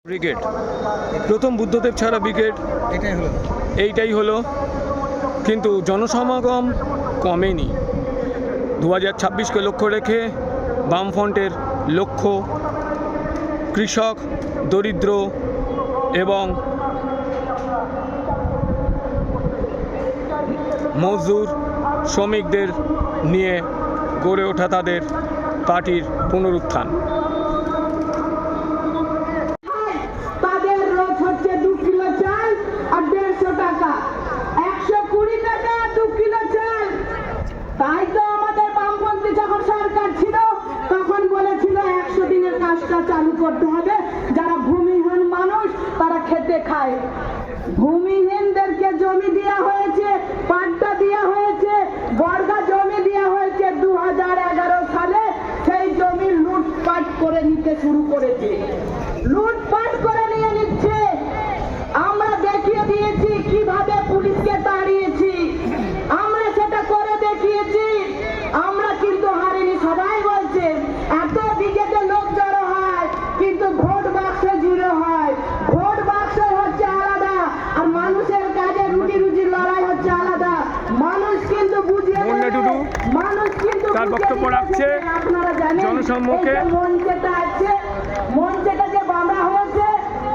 Brigade প্রথম বুদ্ধদেব ছাড়া brigade এইটাই হলো, কিন্তু জনসমাগম কমেনি। 2026কে লক্ষ্য রেখে বামফ্রন্টের লক্ষ্য কৃষক, দরিদ্র এবং মজদুর শ্রমিকদের নিয়ে গড়ে ওঠা তাদের পার্টির পুনরুত্থান। তাই তো আমাদের বামপন্থী যখন সরকার ছিল তখন বলেছিল 100 দিনের কাজটা চালু করতে হবে, যারা ভূমিহীন মানুষ তারা খেতে খায়। ভূমিহীনদেরকে জমি দেওয়া হয়েছে, পাট্টা দেওয়া হয়েছে, বর্গা জমি দেওয়া হয়েছে। 2011 সালে সেই জমি লুটপাট করে নিতে শুরু করেছে, লুটপাট করে নিয়ে নিচ্ছে। আমরা দেখিয়ে দিয়েছি কিভাবে পুলিশকে তাড়িয়েছি, আমরা সেটা করে দেখিয়েছি। আমরা কিন্তু হারিনি। সবাই বলছে এত ব্রিগেডে লোক জড়ো হয় কিন্তু ভোট বাক্সে জিরো হয়। ভোট বাক্স হচ্ছে আলাদা আর মানুষের কাজে রুটি রুজির লড়াই হচ্ছে আলাদা। মানুষ কিন্তু বুঝিয়ে দেবে, মানুষ কিন্তু তার বক্তব্য রাখছে। আপনারা জানেন জনসম্মুখে মঞ্চেটা আছে, মঞ্চেটা যে বাঁধা হয়েছে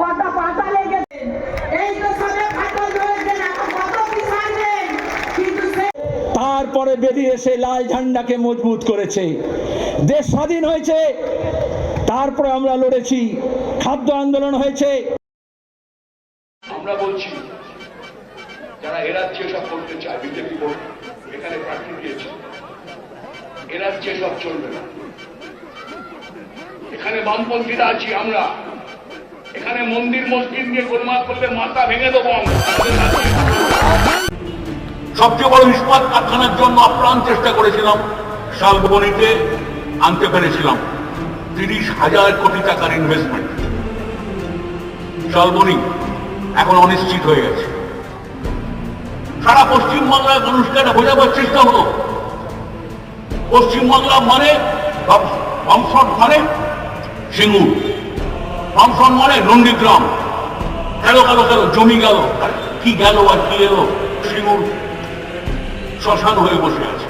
কটা পাতা লেগেছে, এই তো সবে ফাটল ধরেছে, এখন কত কি ছাড়বেন? কিন্তু তারপরে বেরিয়ে এসে লাল ঝান্ডাকে মজবুত করেছে। দেশ স্বাধীন হয়েছে, তারপরে আমরা লড়েছি, খাদ্য আন্দোলন হয়েছে। আমরা বলছি যারা এরাজ্যে সব করতে চায়, বিজেপি এখানে প্রার্থী দিয়েছে, এরাজ্যে সব চলবে না। এখানে বামপন্থীরা আছি আমরা, এখানে মন্দির মসজিদ নিয়ে গোলমাল করলে মাথা ভেঙে দেবো আমরা। সবচেয়ে বড় ইস্পাত কারখানার জন্য আপ্রাণ চেষ্টা করেছিলাম, শালবনীতে আনতে পেরেছিলাম 30,000 কোটি টাকার ইনভেস্টমেন্ট। শালবনী এখন অনিশ্চিত হয়ে গেছে। সারা পশ্চিমবাংলার মানুষকে এটা বোঝাবার চেষ্টা হলো, পশ্চিমবাংলা মানে বামফ্রন্ট মানে সিঙ্গুর, বামফ্রন্ট মানে নন্দীগ্রাম। গেল জমি গেল, আর কি গেল আর কি এলো, সিঙ্গুর শ্মশান হয়ে বসে আছে।